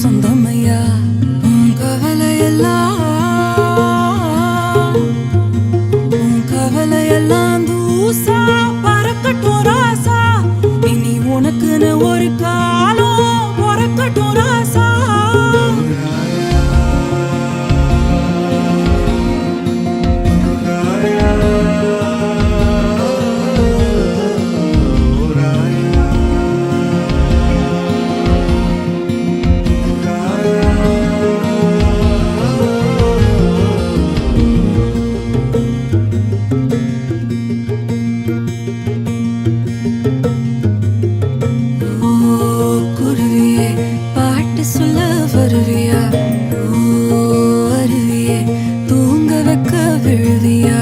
சொந்தமையா உன் கவலையெல்லாம் தூசா பறக்கட்டும் ராசா இனி உனக்குன்னு ஒரு காலம் பொறக்கட்டும் ராசா சொல்ல வருவியா ஓ அருவியே தூங்க வைக்க விழுவியா